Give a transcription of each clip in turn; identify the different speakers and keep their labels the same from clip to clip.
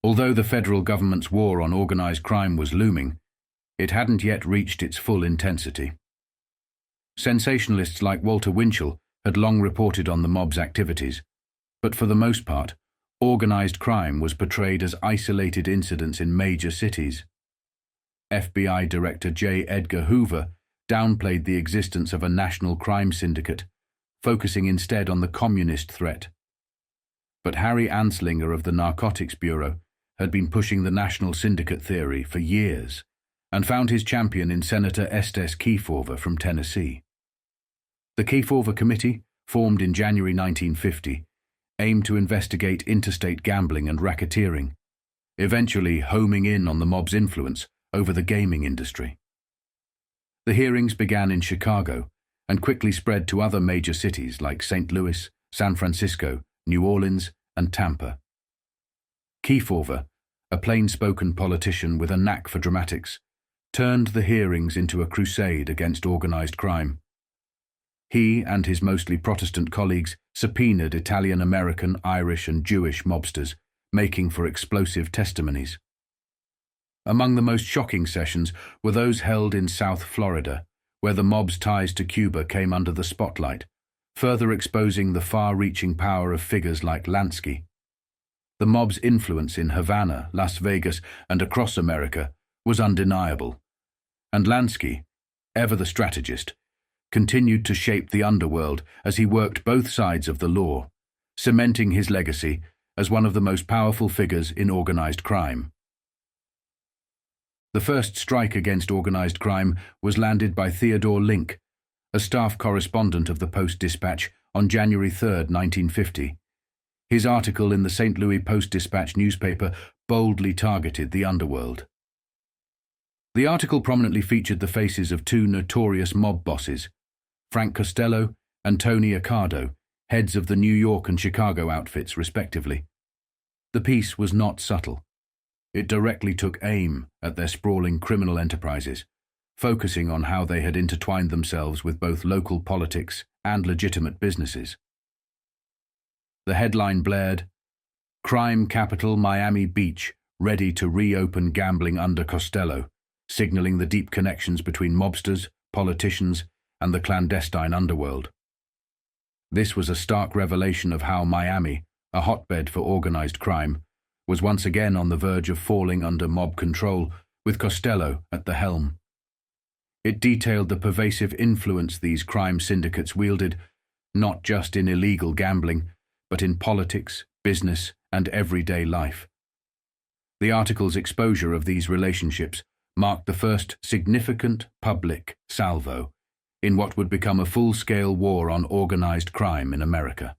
Speaker 1: Although the federal government's war on organized crime was looming, it hadn't yet reached its full intensity. Sensationalists like Walter Winchell had long reported on the mob's activities, but for the most part, organized crime was portrayed as isolated incidents in major cities. FBI Director J. Edgar Hoover downplayed the existence of a national crime syndicate, focusing instead on the communist threat. But Harry Anslinger of the Narcotics Bureau had been pushing the national syndicate theory for years and found his champion in Senator Estes Kefauver from Tennessee. The Kefauver Committee, formed in January 1950, aimed to investigate interstate gambling and racketeering, eventually homing in on the mob's influence over the gaming industry. The hearings began in Chicago and quickly spread to other major cities like St. Louis, San Francisco, New Orleans, and Tampa. Kefauver, a plain-spoken politician with a knack for dramatics, turned the hearings into a crusade against organized crime. He and his mostly Protestant colleagues subpoenaed Italian-American, Irish, and Jewish mobsters, making for explosive testimonies. Among the most shocking sessions were those held in South Florida, where the mob's ties to Cuba came under the spotlight, further exposing the far-reaching power of figures like Lansky. The mob's influence in Havana, Las Vegas, and across America was undeniable, and Lansky, ever the strategist, continued to shape the underworld as he worked both sides of the law, cementing his legacy as one of the most powerful figures in organized crime. The first strike against organized crime was landed by Theodore Link, a staff correspondent of the Post-Dispatch, on January 3, 1950. His article in the St. Louis Post-Dispatch newspaper boldly targeted the underworld. The article prominently featured the faces of two notorious mob bosses, Frank Costello and Tony Accardo, heads of the New York and Chicago outfits, respectively. The piece was not subtle. It directly took aim at their sprawling criminal enterprises, focusing on how they had intertwined themselves with both local politics and legitimate businesses. The headline blared, "Crime Capital Miami Beach Ready to Reopen Gambling Under Costello," signaling the deep connections between mobsters, politicians, and the clandestine underworld. This was a stark revelation of how Miami, a hotbed for organized crime, was once again on the verge of falling under mob control, with Costello at the helm. It detailed the pervasive influence these crime syndicates wielded, not just in illegal gambling, but in politics, business, and everyday life. The article's exposure of these relationships marked the first significant public salvo in what would become a full-scale war on organized crime in America.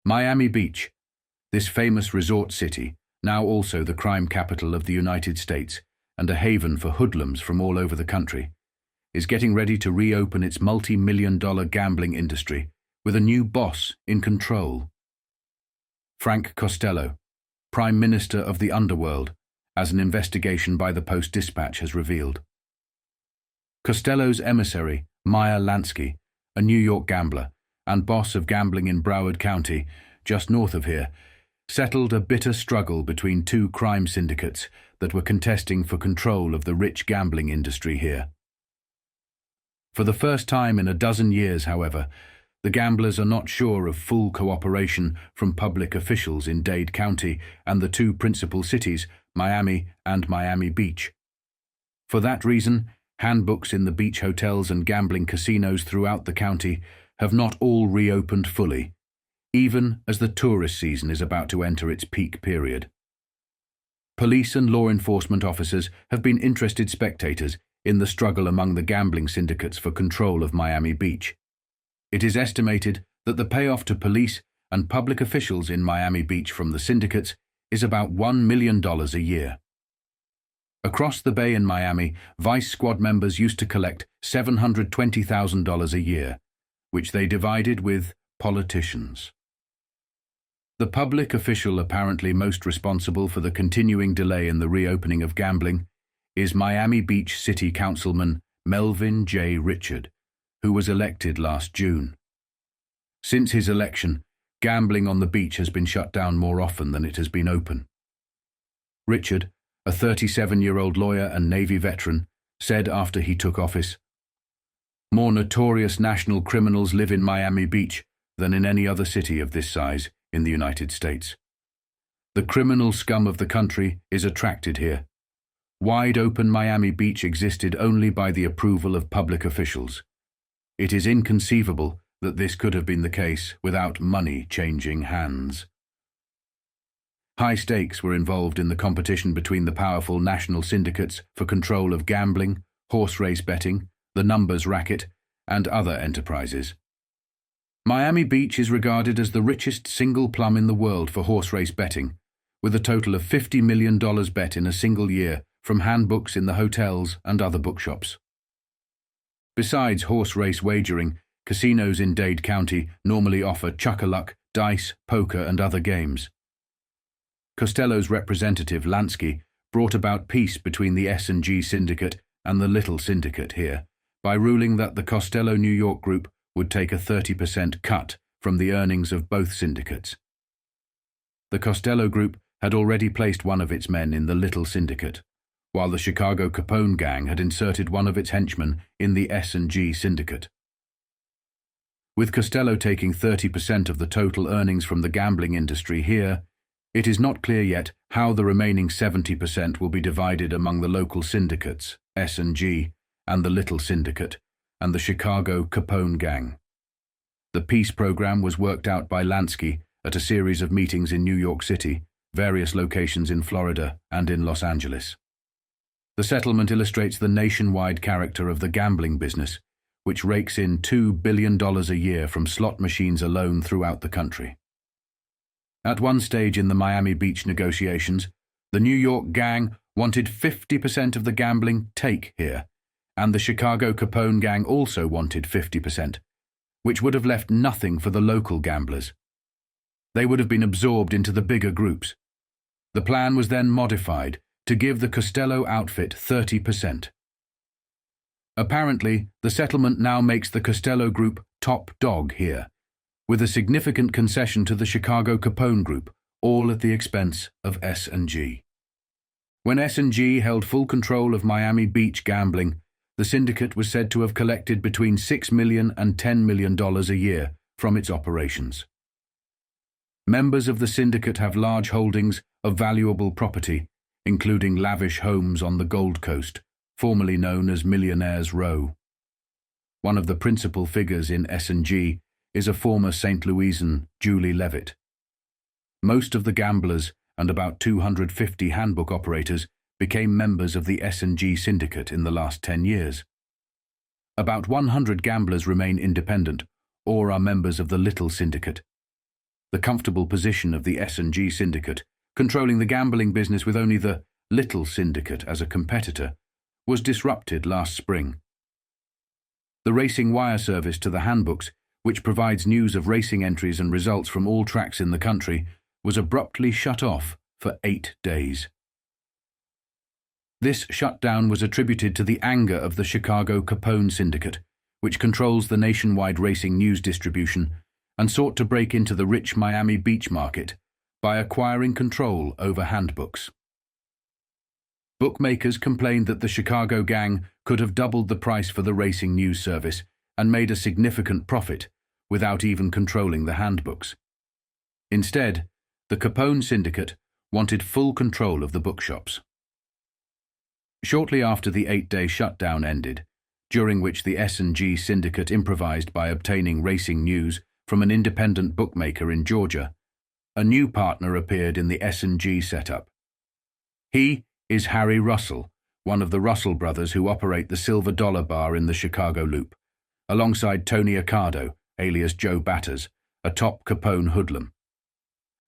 Speaker 1: Miami Beach, this famous resort city, now also the crime capital of the United States and a haven for hoodlums from all over the country, is getting ready to reopen its multi-million-dollar gambling industry with a new boss in control. Frank Costello, Prime Minister of the Underworld, as an investigation by the Post-Dispatch has revealed. Costello's emissary, Meyer Lansky, a New York gambler and boss of gambling in Broward County, just north of here, settled a bitter struggle between two crime syndicates that were contesting for control of the rich gambling industry here. For the first time in a dozen years, however, the gamblers are not sure of full cooperation from public officials in Dade County and the two principal cities, Miami and Miami Beach. For that reason, handbooks in the beach hotels and gambling casinos throughout the county have not all reopened fully, even as the tourist season is about to enter its peak period. Police and law enforcement officers have been interested spectators in the struggle among the gambling syndicates for control of Miami Beach. It is estimated that the payoff to police and public officials in Miami Beach from the syndicates is about $1 million a year. Across the bay in Miami, Vice Squad members used to collect $720,000 a year, which they divided with politicians. The public official apparently most responsible for the continuing delay in the reopening of gambling is Miami Beach City Councilman Melvin J. Richard, who was elected last June. Since his election, gambling on the beach has been shut down more often than it has been open. Richard, a 37-year-old lawyer and Navy veteran, said after he took office, "More notorious national criminals live in Miami Beach than in any other city of this size in the United States. The criminal scum of the country is attracted here. Wide-open Miami Beach existed only by the approval of public officials. It is inconceivable that this could have been the case without money changing hands." High stakes were involved in the competition between the powerful national syndicates for control of gambling, horse race betting, the numbers racket, and other enterprises. Miami Beach is regarded as the richest single plum in the world for horse race betting, with a total of $50 million bet in a single year from handbooks in the hotels and other bookshops. Besides horse race wagering, casinos in Dade County normally offer chuck-a-luck, dice, poker, and other games. Costello's representative, Lansky, brought about peace between the S&G syndicate and the Little Syndicate here by ruling that the Costello New York group would take a 30% cut from the earnings of both syndicates. The Costello group had already placed one of its men in the Little Syndicate, while the Chicago Capone gang had inserted one of its henchmen in the S&G syndicate. With Costello taking 30% of the total earnings from the gambling industry here, it is not clear yet how the remaining 70% will be divided among the local syndicates, S&G, and the Little Syndicate, and the Chicago Capone gang. The peace program was worked out by Lansky at a series of meetings in New York City, various locations in Florida, and in Los Angeles. The settlement illustrates the nationwide character of the gambling business, which rakes in $2 billion a year from slot machines alone throughout the country. At one stage in the Miami Beach negotiations, the New York gang wanted 50% of the gambling take here, and the Chicago Capone gang also wanted 50%, which would have left nothing for the local gamblers. They would have been absorbed into the bigger groups. The plan was then modified to give the Costello outfit 30%. Apparently, the settlement now makes the Costello group top dog here, with a significant concession to the Chicago Capone group, all at the expense of S&G. When S&G held full control of Miami Beach gambling, the syndicate was said to have collected between $6 million and $10 million a year from its operations. Members of the syndicate have large holdings of valuable property, including lavish homes on the Gold Coast, formerly known as Millionaires Row. One of the principal figures in S&G is a former St. Louisan, Julie Levitt. Most of the gamblers and about 250 handbook operators became members of the S&G syndicate in the last 10 years. About 100 gamblers remain independent or are members of the Little Syndicate. The comfortable position of the S&G syndicate, controlling the gambling business with only the Little Syndicate as a competitor, was disrupted last spring. The racing wire service to the handbooks, which provides news of racing entries and results from all tracks in the country, was abruptly shut off for 8 days. This shutdown was attributed to the anger of the Chicago Capone Syndicate, which controls the nationwide racing news distribution and sought to break into the rich Miami Beach market by acquiring control over handbooks. Bookmakers complained that the Chicago gang could have doubled the price for the racing news service and made a significant profit without even controlling the handbooks. Instead, the Capone Syndicate wanted full control of the bookshops. Shortly after the 8-day shutdown ended, during which the S&G syndicate improvised by obtaining racing news from an independent bookmaker in Georgia, a new partner appeared in the S&G setup. He is Harry Russell, one of the Russell brothers who operate the Silver Dollar Bar in the Chicago Loop, alongside Tony Accardo, alias Joe Batters, a top Capone hoodlum.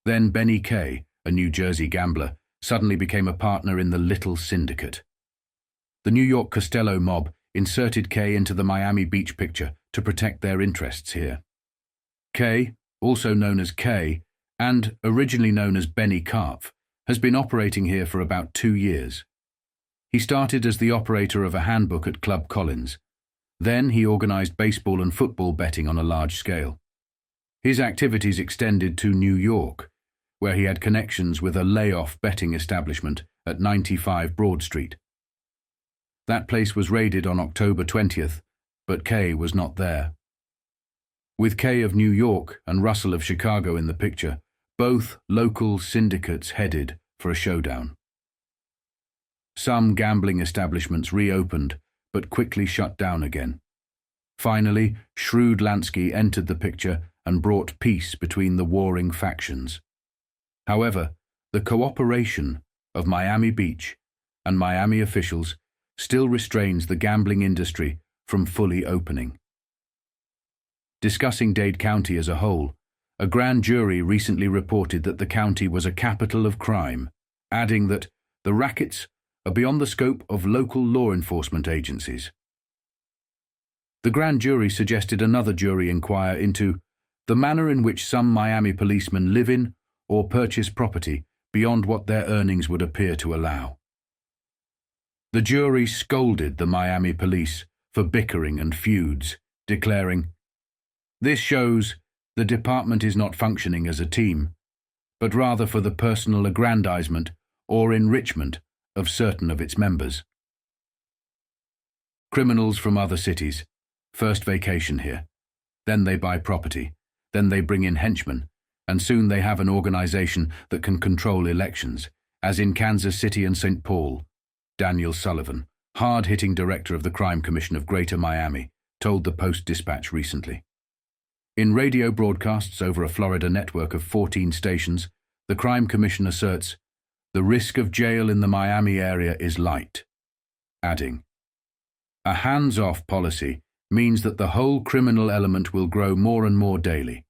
Speaker 1: Then Benny Kay, a New Jersey gambler, suddenly became a partner in the Little Syndicate. The New York Costello mob inserted Kay into the Miami Beach picture to protect their interests here. Kay, also known as Kay, and originally known as Benny Karpf, has been operating here for about 2 years. He started as the operator of a handbook at Club Collins. Then he organized baseball and football betting on a large scale. His activities extended to New York, where he had connections with a layoff betting establishment at 95 Broad Street. That place was raided on October 20th, but Kay was not there. With Kay of New York and Russell of Chicago in the picture, both local syndicates headed for a showdown. Some gambling establishments reopened, but quickly shut down again. Finally, shrewd Lansky entered the picture and brought peace between the warring factions. However, the cooperation of Miami Beach and Miami officials still restrains the gambling industry from fully opening. Discussing Dade County as a whole, a grand jury recently reported that the county was a capital of crime, adding that the rackets are beyond the scope of local law enforcement agencies. The grand jury suggested another jury inquire into the manner in which some Miami policemen live in or purchase property beyond what their earnings would appear to allow. The jury scolded the Miami police for bickering and feuds, declaring, "This shows the department is not functioning as a team, but rather for the personal aggrandizement or enrichment of certain of its members. Criminals from other cities first vacation here, then they buy property, then they bring in henchmen, and soon they have an organization that can control elections, as in Kansas City and St. Paul." Daniel Sullivan, hard-hitting director of the Crime Commission of Greater Miami, told the Post-Dispatch recently. In radio broadcasts over a Florida network of 14 stations, the Crime Commission asserts, "The risk of jail in the Miami area is light," adding, "A hands-off policy means that the whole criminal element will grow more and more daily.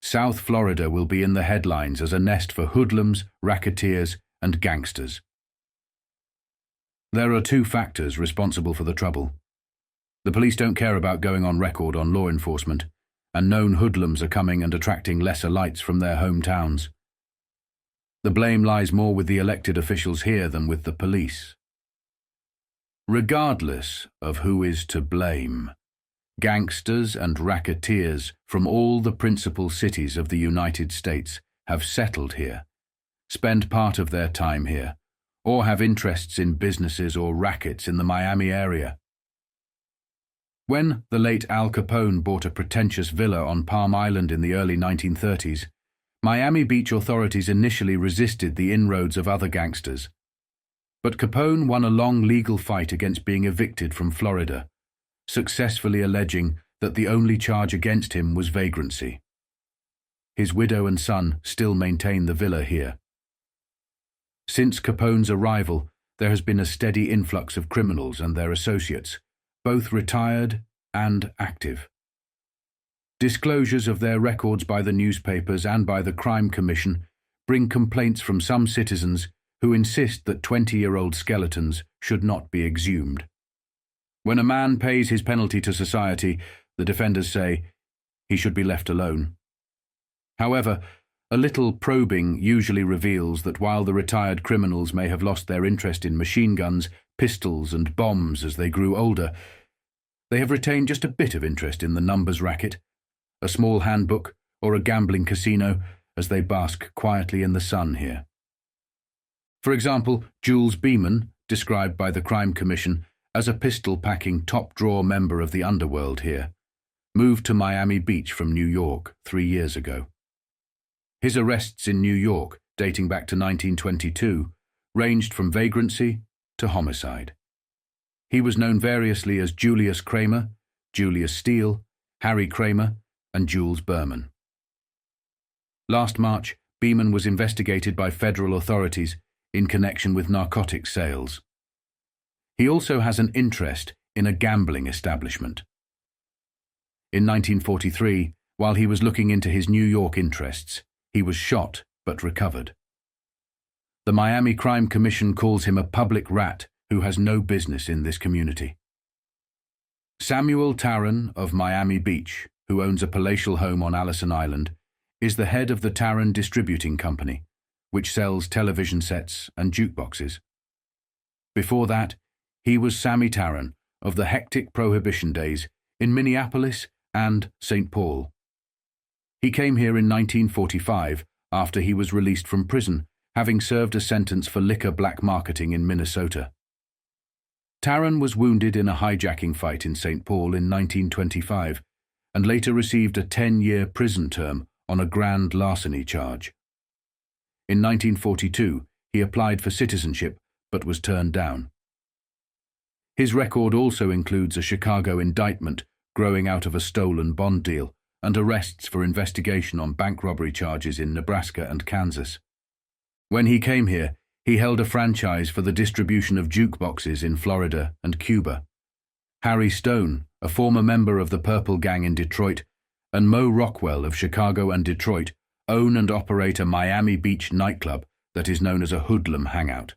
Speaker 1: South Florida will be in the headlines as a nest for hoodlums, racketeers, and gangsters." There are two factors responsible for the trouble. The police don't care about going on record on law enforcement, and known hoodlums are coming and attracting lesser lights from their hometowns. The blame lies more with the elected officials here than with the police. Regardless of who is to blame, gangsters and racketeers from all the principal cities of the United States have settled here, spend part of their time here, or have interests in businesses or rackets in the Miami area. When the late Al Capone bought a pretentious villa on Palm Island in the early 1930s, Miami Beach authorities initially resisted the inroads of other gangsters. But Capone won a long legal fight against being evicted from Florida, successfully alleging that the only charge against him was vagrancy. His widow and son still maintain the villa here. Since Capone's arrival, there has been a steady influx of criminals and their associates, both retired and active. Disclosures of their records by the newspapers and by the Crime Commission bring complaints from some citizens who insist that 20-year-old skeletons should not be exhumed. When a man pays his penalty to society, the defenders say, he should be left alone. However, a little probing usually reveals that while the retired criminals may have lost their interest in machine guns, pistols and bombs as they grew older, they have retained just a bit of interest in the numbers racket, a small handbook, or a gambling casino as they bask quietly in the sun here. For example, Jules Beeman, described by the Crime Commission as a pistol-packing top-drawer member of the underworld here, moved to Miami Beach from New York 3 years ago. His arrests in New York, dating back to 1922, ranged from vagrancy to homicide. He was known variously as Julius Kramer, Julius Steele, Harry Kramer, and Jules Berman. Last March, Beeman was investigated by federal authorities in connection with narcotics sales. He also has an interest in a gambling establishment. In 1943, while he was looking into his New York interests, he was shot but recovered. The Miami Crime Commission calls him a public rat who has no business in this community. Samuel Tarrant of Miami Beach, who owns a palatial home on Allison Island, is the head of the Tarrant Distributing Company, which sells television sets and jukeboxes. Before that, he was Sammy Tarrant of the hectic Prohibition days in Minneapolis and St. Paul. He came here in 1945 after he was released from prison, having served a sentence for liquor black marketing in Minnesota. Taran was wounded in a hijacking fight in St. Paul in 1925 and later received a 10-year prison term on a grand larceny charge. In 1942, he applied for citizenship but was turned down. His record also includes a Chicago indictment growing out of a stolen bond deal and arrests for investigation on bank robbery charges in Nebraska and Kansas. When he came here, he held a franchise for the distribution of jukeboxes in Florida and Cuba. Harry Stone, a former member of the Purple Gang in Detroit, and Mo Rockwell of Chicago and Detroit own and operate a Miami Beach nightclub that is known as a hoodlum hangout.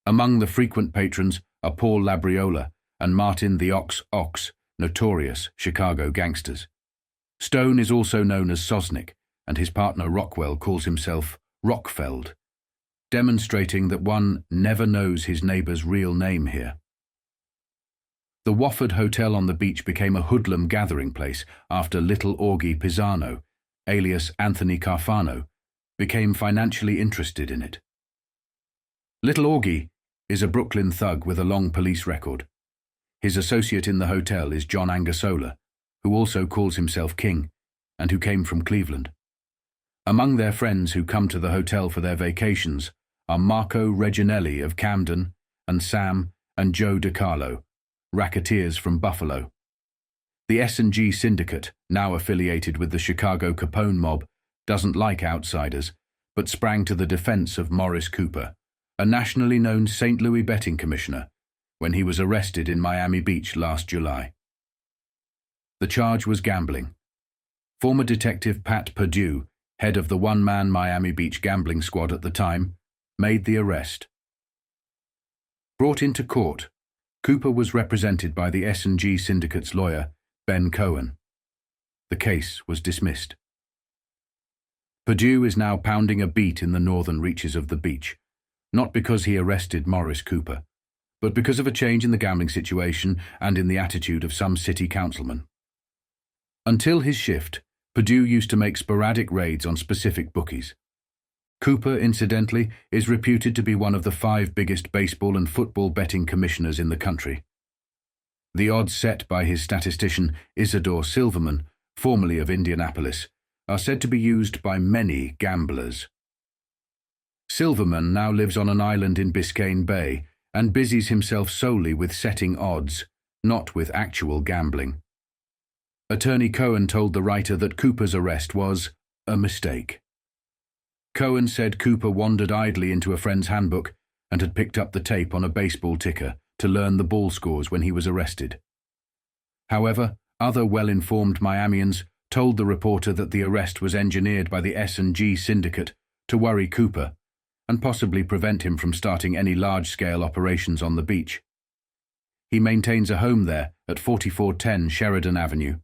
Speaker 1: Among the frequent patrons are Paul Labriola and Martin the Ox, notorious Chicago gangsters. Stone is also known as Sosnick, and his partner Rockwell calls himself Rockfeld, demonstrating that one never knows his neighbor's real name here. The Wofford Hotel on the beach became a hoodlum gathering place after Little Augie Pisano, alias Anthony Carfano, became financially interested in it. Little Augie is a Brooklyn thug with a long police record. His associate in the hotel is John Angasola, who also calls himself King, and who came from Cleveland. Among their friends who come to the hotel for their vacations are Marco Reginelli of Camden and Sam and Joe DiCarlo, racketeers from Buffalo. The S&G syndicate, now affiliated with the Chicago Capone mob, doesn't like outsiders, but sprang to the defense of Morris Cooper, a nationally known St. Louis betting commissioner, when he was arrested in Miami Beach last July. The charge was gambling. Former Detective Pat Perdue, head of the one-man Miami Beach gambling squad at the time, made the arrest. Brought into court, Cooper was represented by the S&G syndicate's lawyer, Ben Cohen. The case was dismissed. Perdue is now pounding a beat in the northern reaches of the beach, not because he arrested Morris Cooper, but because of a change in the gambling situation and in the attitude of some city councilmen. Until his shift, Perdue used to make sporadic raids on specific bookies. Cooper, incidentally, is reputed to be one of the 5 biggest baseball and football betting commissioners in the country. The odds set by his statistician Isidore Silverman, formerly of Indianapolis, are said to be used by many gamblers. Silverman now lives on an island in Biscayne Bay and busies himself solely with setting odds, not with actual gambling. Attorney Cohen told the writer that Cooper's arrest was a mistake. Cohen said Cooper wandered idly into a friend's handbook and had picked up the tape on a baseball ticker to learn the ball scores when he was arrested. However, other well-informed Miamians told the reporter that the arrest was engineered by the S&G syndicate to worry Cooper and possibly prevent him from starting any large-scale operations on the beach. He maintains a home there at 4410 Sheridan Avenue.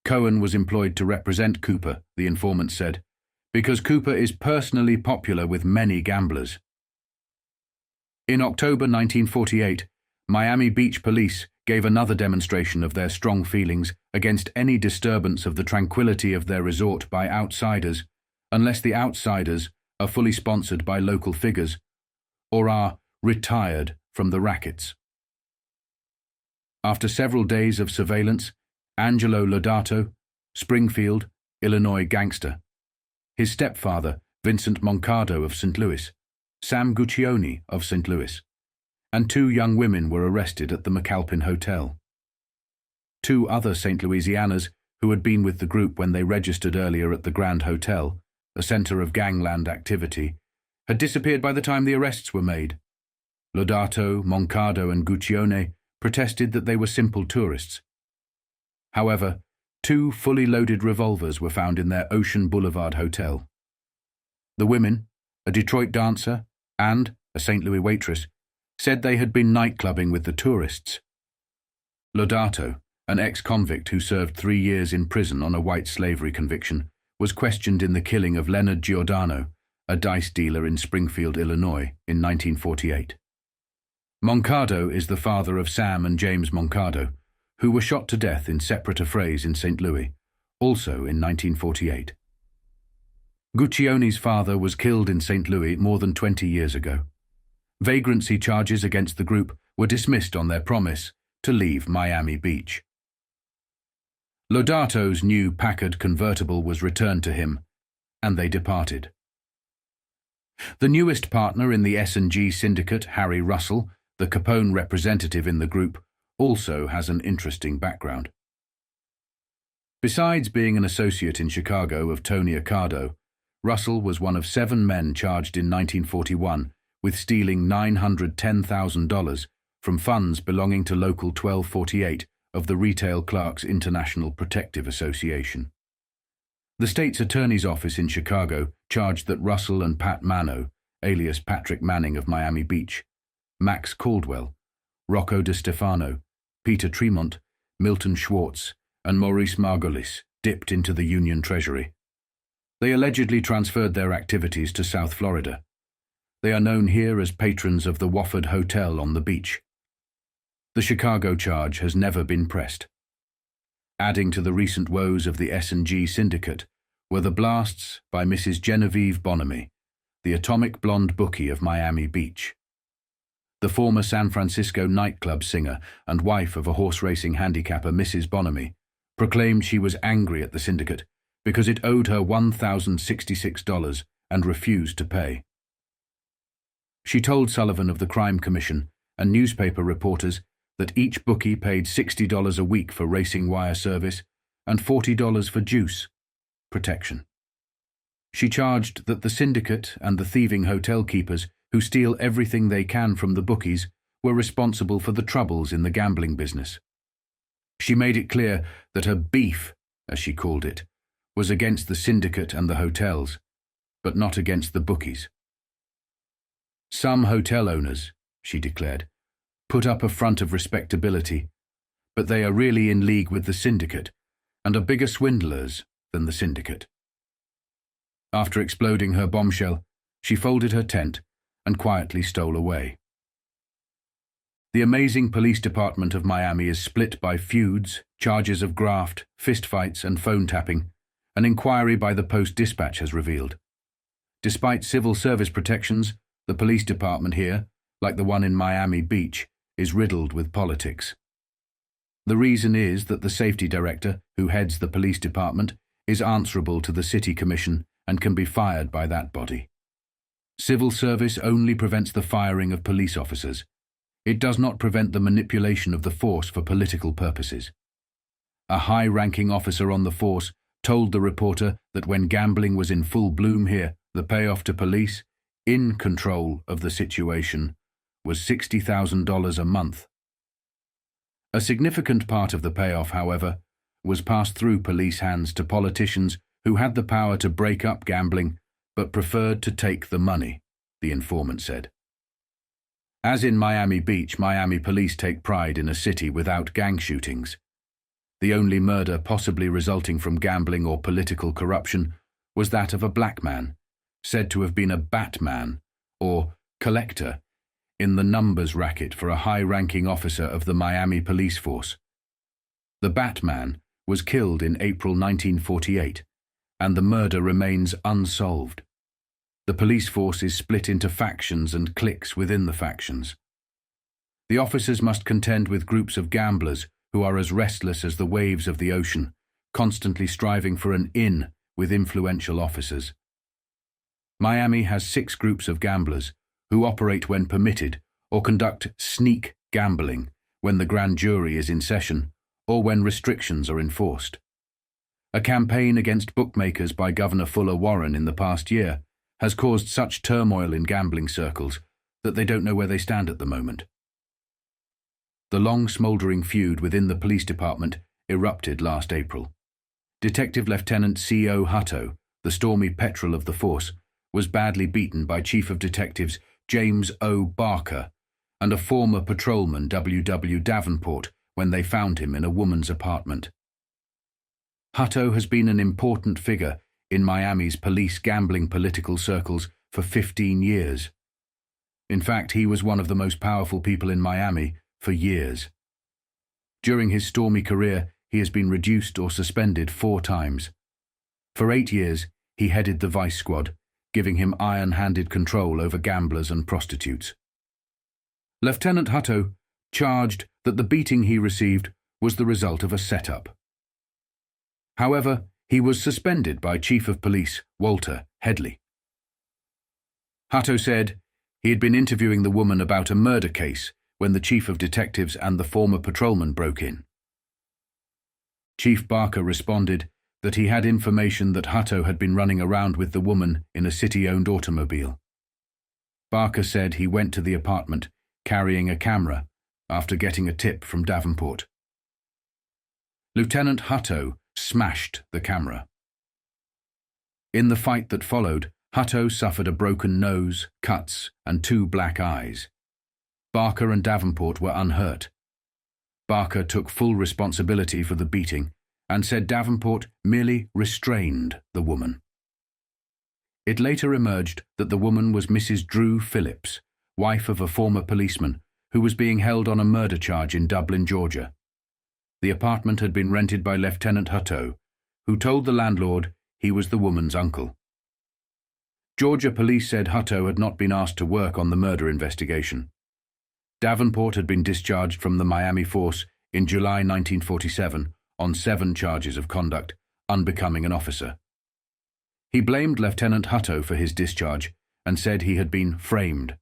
Speaker 1: Cohen was employed to represent Cooper, the informant said, because Cooper is personally popular with many gamblers. In October 1948, Miami Beach police gave another demonstration of their strong feelings against any disturbance of the tranquility of their resort by outsiders, unless the outsiders are fully sponsored by local figures or are retired from the rackets. After several days of surveillance, Angelo Lodato, Springfield, Illinois gangster, his stepfather, Vincent Moncado of St. Louis, Sam Guccione of St. Louis, and 2 young women were arrested at the McAlpin Hotel. 2 other St. Louisianas, who had been with the group when they registered earlier at the Grand Hotel, a center of gangland activity, had disappeared by the time the arrests were made. Lodato, Moncado, and Guccione protested that they were simple tourists. However, 2 fully loaded revolvers were found in their Ocean Boulevard hotel. The women, a Detroit dancer and a St. Louis waitress, said they had been nightclubbing with the tourists. Lodato, an ex-convict who served 3 years in prison on a white slavery conviction, was questioned in the killing of Leonard Giordano, a dice dealer in Springfield, Illinois, in 1948. Moncado is the father of Sam and James Moncado, who were shot to death in separate affrays in St. Louis, also in 1948. Guccione's father was killed in St. Louis more than 20 years ago. Vagrancy charges against the group were dismissed on their promise to leave Miami Beach. Lodato's new Packard convertible was returned to him, and they departed. The newest partner in the S&G syndicate, Harry Russell, the Capone representative in the group, also has an interesting background. Besides being an associate in Chicago of Tony Accardo, Russell was one of 7 men charged in 1941 with stealing $910,000 from funds belonging to Local 1248 of the Retail Clerks International Protective Association. The state's attorney's office in Chicago charged that Russell and Pat Mano, alias Patrick Manning of Miami Beach, Max Caldwell, Rocco DeStefano, Peter Tremont, Milton Schwartz, and Maurice Margolis dipped into the Union Treasury. They allegedly transferred their activities to South Florida. They are known here as patrons of the Wofford Hotel on the beach. The Chicago charge has never been pressed. Adding to the recent woes of the S&G syndicate were the blasts by Mrs. Genevieve Bonamy, the atomic blonde bookie of Miami Beach. The former San Francisco nightclub singer and wife of a horse racing handicapper, Mrs. Bonamy, proclaimed she was angry at the syndicate because it owed her $1,066 and refused to pay. She told Sullivan of the Crime Commission and newspaper reporters that each bookie paid $60 a week for racing wire service and $40 for juice protection. She charged that the syndicate and the thieving hotel keepers who steal everything they can from the bookies were responsible for the troubles in the gambling business. She made it clear that her beef, as she called it, was against the syndicate and the hotels, but not against the bookies. Some hotel owners, she declared, put up a front of respectability, but they are really in league with the syndicate and are bigger swindlers than the syndicate. After exploding her bombshell, she folded her tent and quietly stole away. The amazing police department of Miami is split by feuds, charges of graft, fistfights, and phone tapping, an inquiry by the Post-Dispatch has revealed. Despite civil service protections, the police department here, like the one in Miami Beach, is riddled with politics. The reason is that the safety director, who heads the police department, is answerable to the city commission and can be fired by that body. Civil service only prevents the firing of police officers. It does not prevent the manipulation of the force for political purposes. A high-ranking officer on the force told the reporter that when gambling was in full bloom here, the payoff to police, in control of the situation, was $60,000 a month. A significant part of the payoff, however, was passed through police hands to politicians who had the power to break up gambling but preferred to take the money, the informant said. As in Miami Beach, Miami police take pride in a city without gang shootings. The only murder possibly resulting from gambling or political corruption was that of a black man, said to have been a Batman, or collector, in the numbers racket for a high-ranking officer of the Miami police force. The Batman was killed in April 1948, and the murder remains unsolved. The police force is split into factions and cliques within the factions. The officers must contend with groups of gamblers who are as restless as the waves of the ocean, constantly striving for an in with influential officers. Miami has 6 groups of gamblers who operate when permitted or conduct sneak gambling when the grand jury is in session or when restrictions are enforced. A campaign against bookmakers by Governor Fuller Warren in the past year has caused such turmoil in gambling circles that they don't know where they stand at the moment. The long smouldering feud within the police department erupted last April. Detective Lieutenant C.O. Hutto, the stormy petrel of the force, was badly beaten by Chief of Detectives James O. Barker and a former patrolman W. W. Davenport when they found him in a woman's apartment. Hutto has been an important figure in Miami's police gambling political circles for 15 years. In fact, he was one of the most powerful people in Miami for years. During his stormy career, he has been reduced or suspended 4 times. For 8 years, he headed the vice squad, giving him iron-handed control over gamblers and prostitutes. Lieutenant Hutto charged that the beating he received was the result of a setup. However, he was suspended by Chief of Police Walter Headley. Hutto said he had been interviewing the woman about a murder case when the Chief of Detectives and the former patrolman broke in. Chief Barker responded that he had information that Hutto had been running around with the woman in a city-owned automobile. Barker said he went to the apartment carrying a camera after getting a tip from Davenport. Lieutenant Hutto smashed the camera. In the fight that followed, Hutto suffered a broken nose, cuts, and 2 black eyes. Barker and Davenport were unhurt. Barker took full responsibility for the beating and said Davenport merely restrained the woman. It later emerged that the woman was Mrs. Drew Phillips, wife of a former policeman who was being held on a murder charge in Dublin, Georgia. The apartment had been rented by Lieutenant Hutto, who told the landlord he was the woman's uncle. Georgia police said Hutto had not been asked to work on the murder investigation. Davenport had been discharged from the Miami force in July 1947 on 7 charges of conduct unbecoming an officer. He blamed Lieutenant Hutto for his discharge and said he had been framed.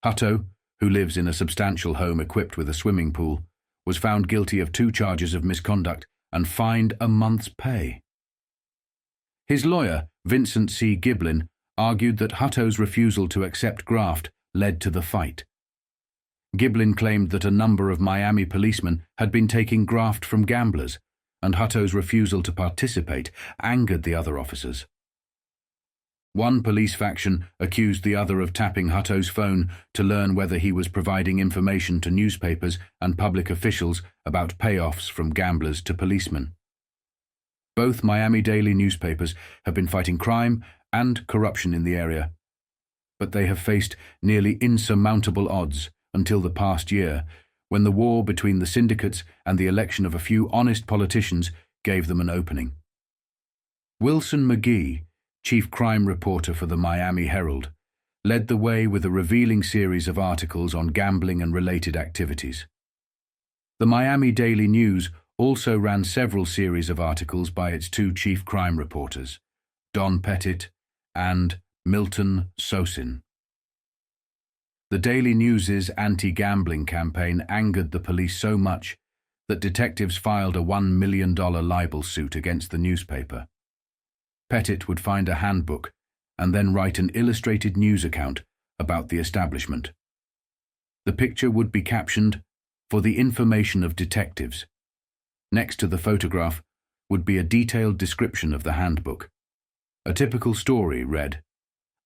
Speaker 1: Hutto, who lives in a substantial home equipped with a swimming pool, was found guilty of 2 charges of misconduct and fined a month's pay. His lawyer, Vincent C. Giblin, argued that Hutto's refusal to accept graft led to the fight. Giblin claimed that a number of Miami policemen had been taking graft from gamblers, and Hutto's refusal to participate angered the other officers. One police faction accused the other of tapping Hutto's phone to learn whether he was providing information to newspapers and public officials about payoffs from gamblers to policemen. Both Miami daily newspapers have been fighting crime and corruption in the area, but they have faced nearly insurmountable odds until the past year, when the war between the syndicates and the election of a few honest politicians gave them an opening. Wilson McGee, chief crime reporter for the Miami Herald, led the way with a revealing series of articles on gambling and related activities. The Miami Daily News also ran several series of articles by its 2 chief crime reporters, Don Pettit and Milton Sosin. The Daily News's anti-gambling campaign angered the police so much that detectives filed a $1 million libel suit against the newspaper. Pettit would find a handbook and then write an illustrated news account about the establishment. The picture would be captioned, "For the information of detectives." Next to the photograph would be a detailed description of the handbook. A typical story read,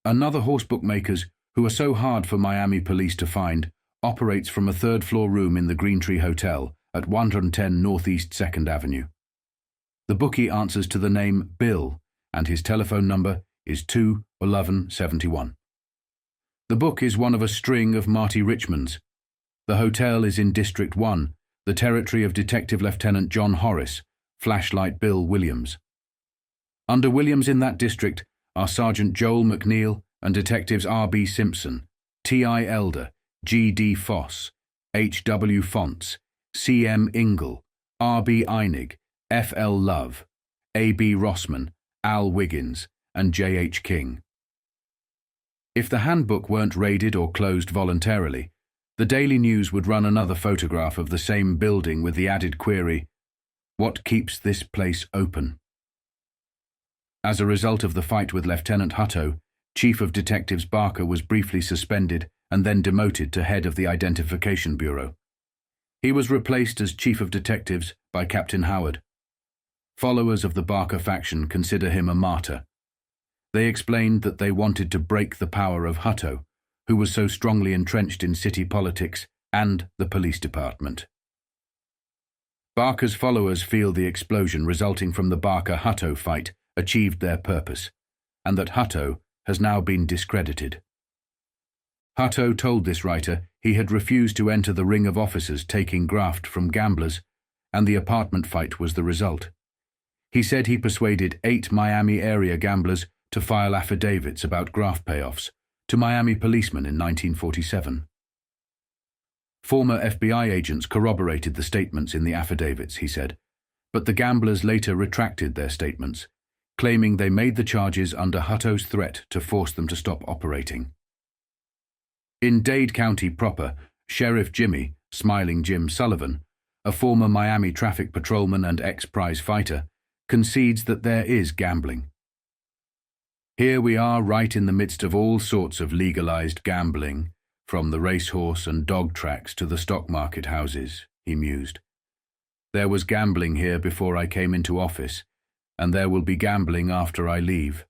Speaker 1: "Another horse bookmakers who are so hard for Miami police to find operates from a 3rd-floor room in the Greentree Hotel at 110 Northeast 2nd Avenue. The bookie answers to the name Bill, and his telephone number is 21171. The book is one of a string of Marty Richmonds. The hotel is in District 1, the territory of Detective Lieutenant John Horace, Flashlight Bill Williams. Under Williams in that district are Sergeant Joel McNeil and Detectives R.B. Simpson, T.I. Elder, G.D. Foss, H.W. Fonts, C.M. Ingle, R.B. Einig, F.L. Love, A.B. Rossman, Al Wiggins, and J.H. King. If the handbook weren't raided or closed voluntarily, the Daily News would run another photograph of the same building with the added query, "What keeps this place open?" As a result of the fight with Lieutenant Hutto, Chief of Detectives Barker was briefly suspended and then demoted to head of the Identification Bureau. He was replaced as Chief of Detectives by Captain Howard. Followers of the Barker faction consider him a martyr. They explained that they wanted to break the power of Hutto, who was so strongly entrenched in city politics and the police department. Barker's followers feel the explosion resulting from the Barker-Hutto fight achieved their purpose, and that Hutto has now been discredited. Hutto told this writer he had refused to enter the ring of officers taking graft from gamblers, and the apartment fight was the result. He said he persuaded 8 Miami area gamblers to file affidavits about graft payoffs to Miami policemen in 1947. Former FBI agents corroborated the statements in the affidavits, he said, but the gamblers later retracted their statements, claiming they made the charges under Hutto's threat to force them to stop operating. In Dade County proper, Sheriff Jimmy, Smiling Jim Sullivan, a former Miami traffic patrolman and ex-prize fighter, concedes that there is gambling. Here we are right in the midst of all sorts of legalized gambling, from the racehorse and dog tracks to the stock market houses, he mused. There was gambling here before I came into office, and there will be gambling after I leave.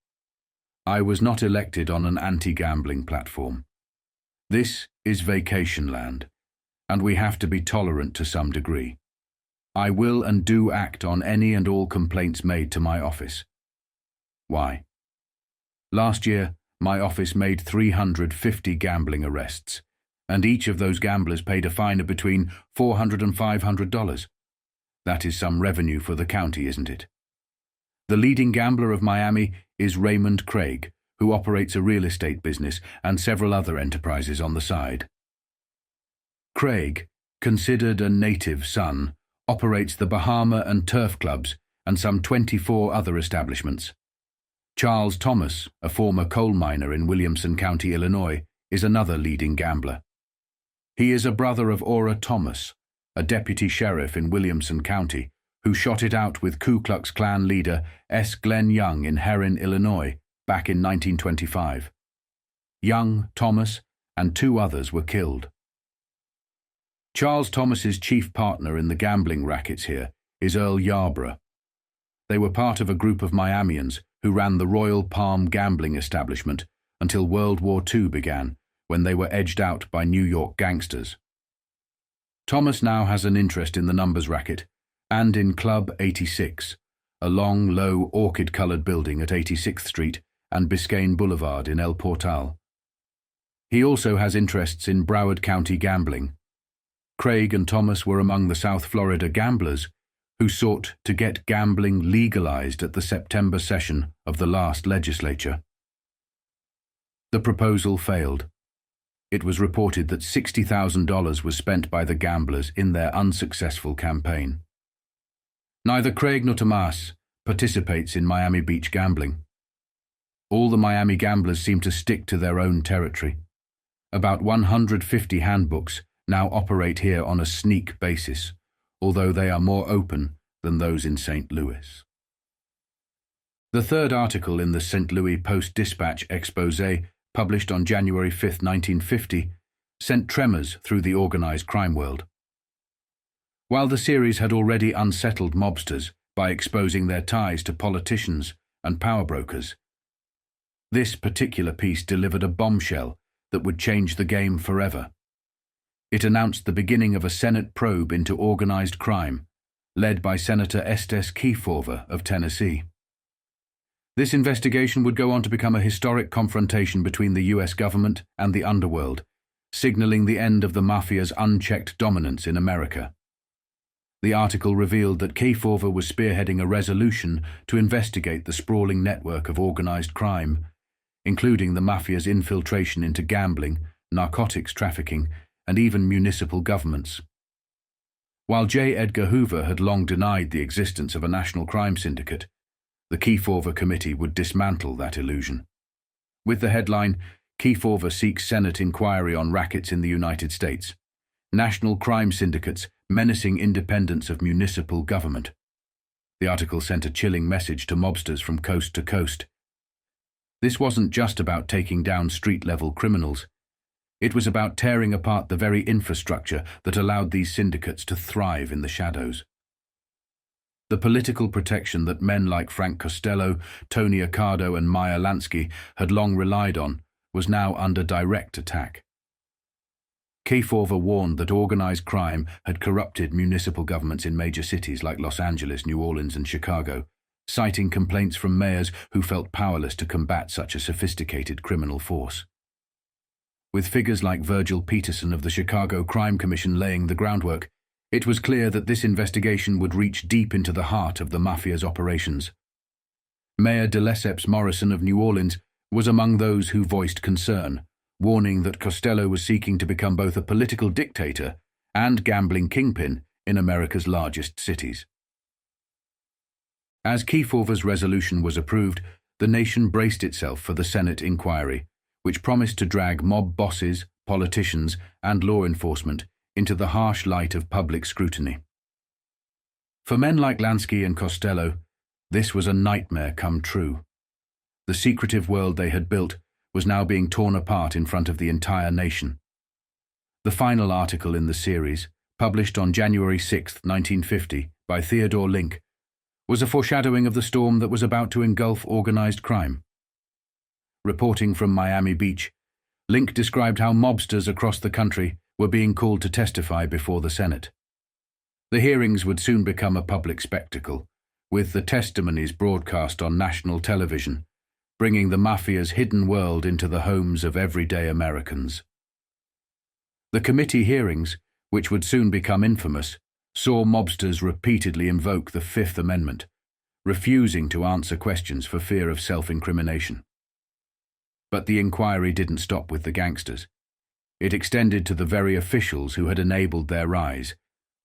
Speaker 1: I was not elected on an anti-gambling platform. This is vacation land, and we have to be tolerant to some degree. I will and do act on any and all complaints made to my office. Why? Last year, my office made 350 gambling arrests, and each of those gamblers paid a fine of between $400 and $500. That is some revenue for the county, isn't it? The leading gambler of Miami is Raymond Craig, who operates a real estate business and several other enterprises on the side. Craig, considered a native son, operates the Bahama and Turf Clubs and some 24 other establishments. Charles Thomas, a former coal miner in Williamson County, Illinois, is another leading gambler. He is a brother of Ora Thomas, a deputy sheriff in Williamson County, who shot it out with Ku Klux Klan leader S. Glenn Young in Herrin, Illinois, back in 1925. Young, Thomas, and 2 others were killed. Charles Thomas's chief partner in the gambling rackets here is Earl Yarborough. They were part of a group of Miamians who ran the Royal Palm gambling establishment until World War II began, when they were edged out by New York gangsters. Thomas now has an interest in the numbers racket and in Club 86, a long, low, orchid-colored building at 86th Street and Biscayne Boulevard in El Portal. He also has interests in Broward County gambling. Craig and Thomas were among the South Florida gamblers who sought to get gambling legalized at the September session of the last legislature. The proposal failed. It was reported that $60,000 was spent by the gamblers in their unsuccessful campaign. Neither Craig nor Tomas participates in Miami Beach gambling. All the Miami gamblers seem to stick to their own territory. About 150 handbooks now operate here on a sneak basis, although they are more open than those in St. Louis. The third article in the St. Louis Post-Dispatch expose, published on January 5, 1950, sent tremors through the organized crime world. While the series had already unsettled mobsters by exposing their ties to politicians and power brokers, this particular piece delivered a bombshell that would change the game forever. It announced the beginning of a Senate probe into organized crime, led by Senator Estes Kefauver of Tennessee. This investigation would go on to become a historic confrontation between the U.S. government and the underworld, signaling the end of the Mafia's unchecked dominance in America. The article revealed that Kefauver was spearheading a resolution to investigate the sprawling network of organized crime, including the Mafia's infiltration into gambling, narcotics trafficking, and even municipal governments. While J. Edgar Hoover had long denied the existence of a national crime syndicate, the Kefauver Committee would dismantle that illusion. With the headline, Kefauver seeks Senate inquiry on rackets in the United States. National crime syndicates menacing independence of municipal government. The article sent a chilling message to mobsters from coast to coast. This wasn't just about taking down street-level criminals. It was about tearing apart the very infrastructure that allowed these syndicates to thrive in the shadows. The political protection that men like Frank Costello, Tony Accardo, and Meyer Lansky had long relied on was now under direct attack. Kefauver warned that organized crime had corrupted municipal governments in major cities like Los Angeles, New Orleans, and Chicago, citing complaints from mayors who felt powerless to combat such a sophisticated criminal force. With figures like Virgil Peterson of the Chicago Crime Commission laying the groundwork, It was clear that this investigation would reach deep into the heart of the Mafia's operations. Mayor de Lesseps Morrison of New Orleans was among those who voiced concern, warning that Costello was seeking to become both a political dictator and gambling kingpin in America's largest cities. As Kefauver's resolution was approved, the nation braced itself for the Senate inquiry, which promised to drag mob bosses, politicians, and law enforcement into the harsh light of public scrutiny. For men like Lansky and Costello, this was a nightmare come true. The secretive world they had built was now being torn apart in front of the entire nation. The final article in the series, published on January 6, 1950, by Theodore Link, was a foreshadowing of the storm that was about to engulf organized crime. Reporting from Miami Beach, Link described how mobsters across the country were being called to testify before the Senate. The hearings would soon become a public spectacle, with the testimonies broadcast on national television, bringing the Mafia's hidden world into the homes of everyday Americans. The committee hearings, which would soon become infamous, saw mobsters repeatedly invoke the Fifth Amendment, refusing to answer questions for fear of self-incrimination. But the inquiry didn't stop with the gangsters. It extended to the very officials who had enabled their rise.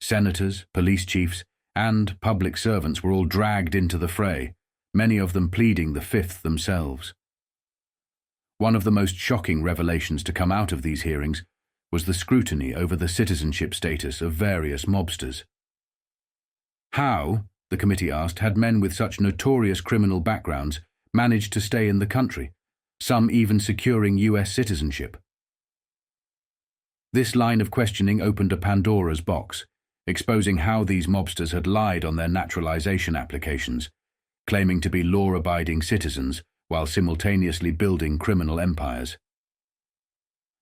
Speaker 1: Senators, police chiefs, and public servants were all dragged into the fray, many of them pleading the Fifth themselves. One of the most shocking revelations to come out of these hearings was the scrutiny over the citizenship status of various mobsters. How, the committee asked, had men with such notorious criminal backgrounds managed to stay in the country, some even securing US citizenship? This line of questioning opened a Pandora's box, exposing how these mobsters had lied on their naturalization applications, claiming to be law-abiding citizens while simultaneously building criminal empires.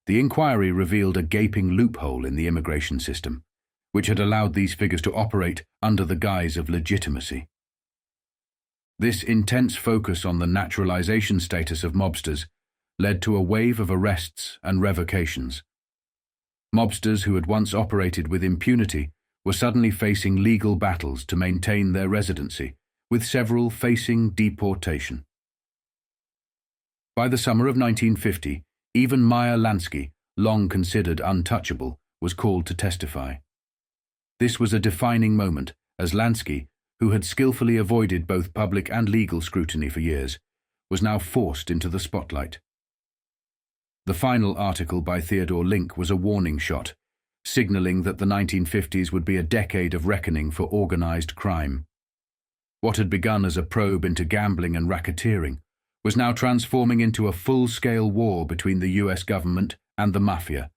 Speaker 1: The inquiry revealed a gaping loophole in the immigration system, which had allowed these figures to operate under the guise of legitimacy. This intense focus on the naturalization status of mobsters led to a wave of arrests and revocations. Mobsters who had once operated with impunity were suddenly facing legal battles to maintain their residency, with several facing deportation. By the summer of 1950, even Meyer Lansky, long considered untouchable, was called to testify. This was a defining moment, as Lansky, who had skillfully avoided both public and legal scrutiny for years, was now forced into the spotlight. The final article by Theodore Link was a warning shot, signaling that the 1950s would be a decade of reckoning for organized crime. What had begun as a probe into gambling and racketeering was now transforming into a full-scale war between the US government and the Mafia,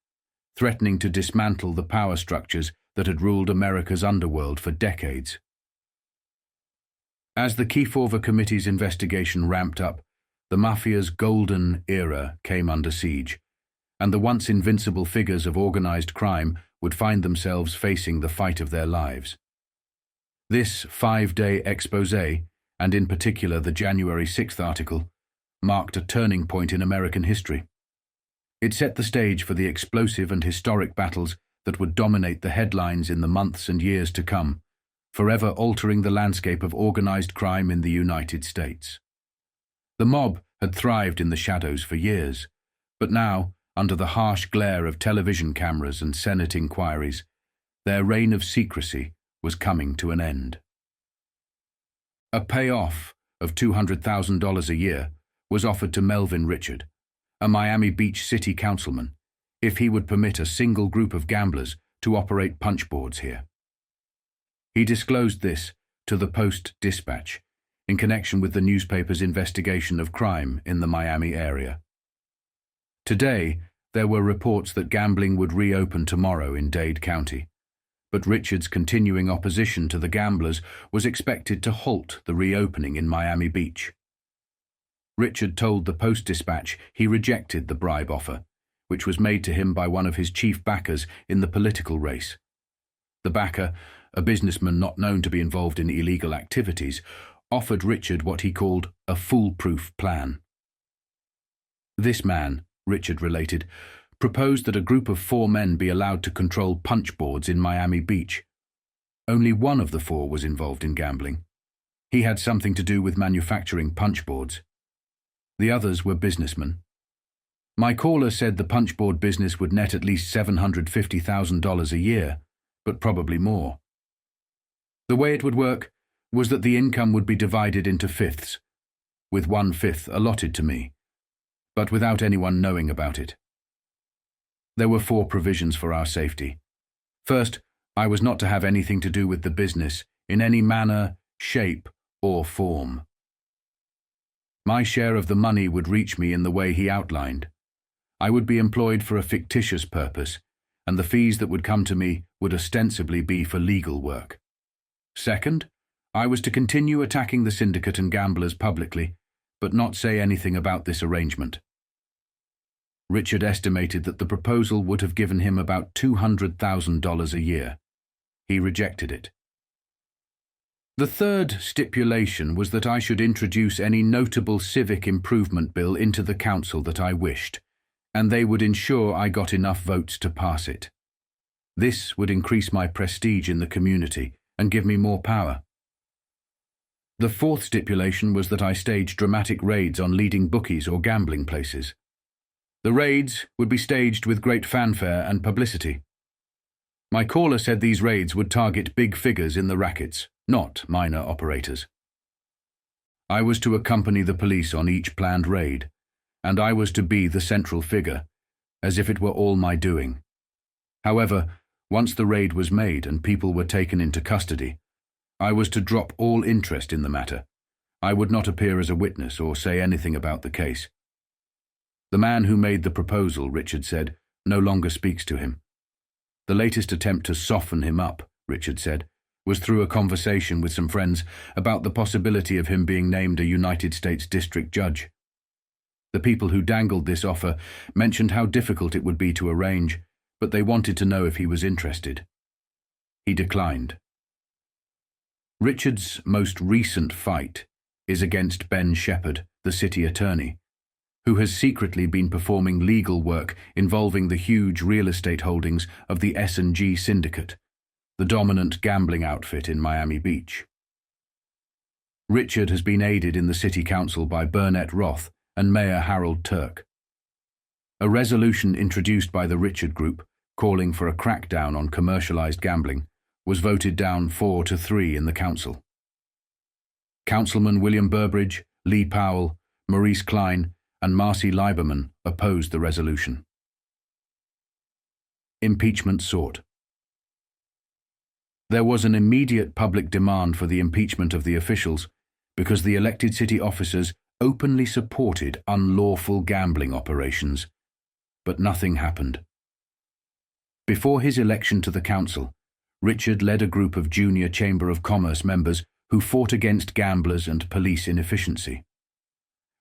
Speaker 1: threatening to dismantle the power structures that had ruled America's underworld for decades. As the Kefauver Committee's investigation ramped up, the Mafia's golden era came under siege, and the once invincible figures of organized crime would find themselves facing the fight of their lives. This 5-day exposé, and in particular the January 6th article, marked a turning point in American history. It set the stage for the explosive and historic battles that would dominate the headlines in the months and years to come, forever altering the landscape of organized crime in the United States. The mob had thrived in the shadows for years, but now, under the harsh glare of television cameras and Senate inquiries, their reign of secrecy was coming to an end. A payoff of $200,000 a year was offered to Melvin Richard, a Miami Beach city councilman, if he would permit a single group of gamblers to operate punchboards here. He disclosed this to the Post-Dispatch in connection with the newspaper's investigation of crime in the Miami area. Today, there were reports that gambling would reopen tomorrow in Dade County, but Richard's continuing opposition to the gamblers was expected to halt the reopening in Miami Beach. Richard told the Post-Dispatch he rejected the bribe offer, which was made to him by one of his chief backers in the political race. The backer, a businessman not known to be involved in illegal activities, offered Richard what he called a foolproof plan. This man, Richard related, proposed that a group of 4 men be allowed to control punchboards in Miami Beach, only one of the four was involved in gambling. He had something to do with manufacturing punchboards. The others were businessmen. My caller said the punchboard business would net at least $750,000 a year, but probably more. The way it would work was that the income would be divided into fifths, with 1/5 allotted to me, but without anyone knowing about it. There were 4 provisions for our safety. First, I was not to have anything to do with the business in any manner, shape, or form. My share of the money would reach me in the way he outlined. I would be employed for a fictitious purpose, and the fees that would come to me would ostensibly be for legal work. Second, I was to continue attacking the syndicate and gamblers publicly, but not say anything about this arrangement. Richard estimated that the proposal would have given him about $200,000 a year. He rejected it. The third stipulation was that I should introduce any notable civic improvement bill into the council that I wished, and they would ensure I got enough votes to pass it. This would increase my prestige in the community and give me more power. The fourth stipulation was that I stage dramatic raids on leading bookies or gambling places. The raids would be staged with great fanfare and publicity. My caller said these raids would target big figures in the rackets, not minor operators. I was to accompany the police on each planned raid, and I was to be the central figure, as if it were all my doing. However, once the raid was made and people were taken into custody, I was to drop all interest in the matter. I would not appear as a witness or say anything about the case. The man who made the proposal, Richard said, no longer speaks to him. The latest attempt to soften him up, Richard said, was through a conversation with some friends about the possibility of him being named a United States District Judge. The people who dangled this offer mentioned how difficult it would be to arrange, but they wanted to know if he was interested. He declined. Richard's most recent fight is against Ben Shepherd, the city attorney, who has secretly been performing legal work involving the huge real estate holdings of the S&G Syndicate, the dominant gambling outfit in Miami Beach. Richard has been aided in the city council by Burnett Roth and Mayor Harold Turk. A resolution introduced by the Richard Group, calling for a crackdown on commercialized gambling, was voted down 4-3 in the council. Councilman William Burbridge, Lee Powell, Maurice Klein, and Marcy Lieberman opposed the resolution. Impeachment sought. There was an immediate public demand for the impeachment of the officials because the elected city officers openly supported unlawful gambling operations, but nothing happened. Before his election to the council, Richard led a group of junior Chamber of Commerce members who fought against gamblers and police inefficiency.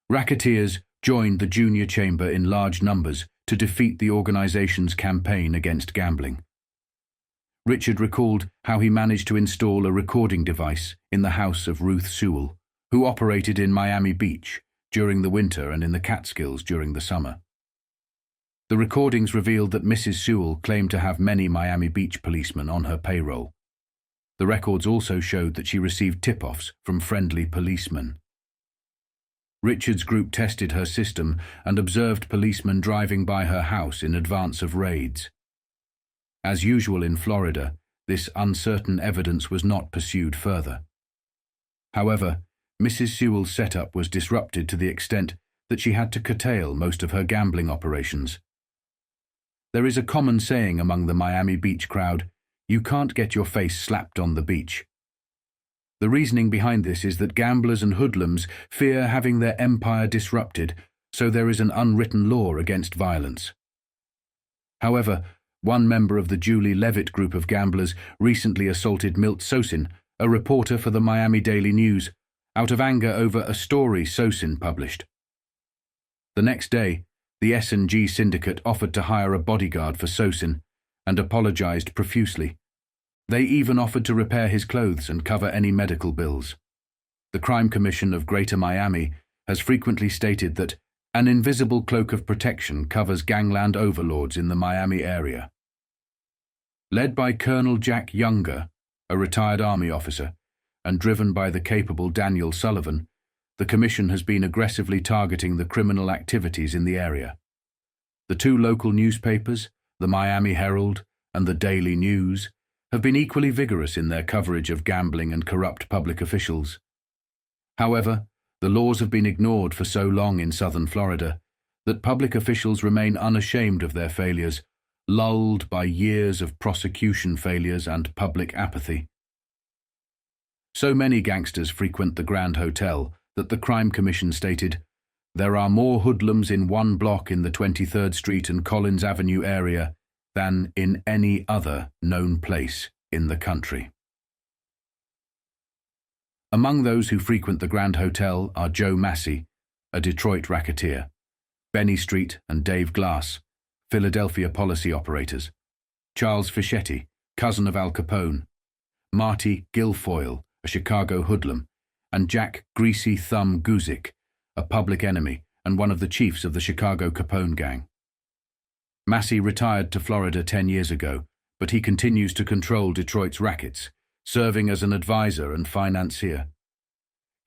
Speaker 1: Racketeers joined the junior chamber in large numbers to defeat the organization's campaign against gambling. Richard recalled how he managed to install a recording device in the house of Ruth Sewell, who operated in Miami Beach during the winter and in the Catskills during the summer. The recordings revealed that Mrs. Sewell claimed to have many Miami Beach policemen on her payroll. The records also showed that she received tip-offs from friendly policemen. Richard's group tested her system and observed policemen driving by her house in advance of raids. As usual in Florida, this uncertain evidence was not pursued further. However, Mrs. Sewell's setup was disrupted to the extent that she had to curtail most of her gambling operations. There is a common saying among the Miami Beach crowd, "You can't get your face slapped on the beach." The reasoning behind this is that gamblers and hoodlums fear having their empire disrupted, so there is an unwritten law against violence. However, one member of the Julie Levitt group of gamblers recently assaulted Milt Sosin, a reporter for the Miami Daily News, out of anger over a story Sosin published. The next day, the S&G Syndicate offered to hire a bodyguard for Sosin and apologized profusely. They even offered to repair his clothes and cover any medical bills. The Crime Commission of Greater Miami has frequently stated that an invisible cloak of protection covers gangland overlords in the Miami area. Led by Colonel Jack Younger, a retired army officer, and driven by the capable Daniel Sullivan, the Commission has been aggressively targeting the criminal activities in the area. The two local newspapers, the Miami Herald and the Daily News, have been equally vigorous in their coverage of gambling and corrupt public officials. However, the laws have been ignored for so long in southern Florida that public officials remain unashamed of their failures, lulled by years of prosecution failures and public apathy. So many gangsters frequent the Grand Hotel that the Crime Commission stated, "There are more hoodlums in one block in the 23rd Street and Collins Avenue area than in any other known place in the country." Among those who frequent the Grand Hotel are Joe Massey, a Detroit racketeer, Benny Street and Dave Glass, Philadelphia policy operators, Charles Fischetti, cousin of Al Capone, Marty Guilfoyle, a Chicago hoodlum, and Jack Greasy Thumb Guzik, a public enemy and one of the chiefs of the Chicago Capone gang. Massey retired to Florida 10 years ago, but he continues to control Detroit's rackets, serving as an advisor and financier.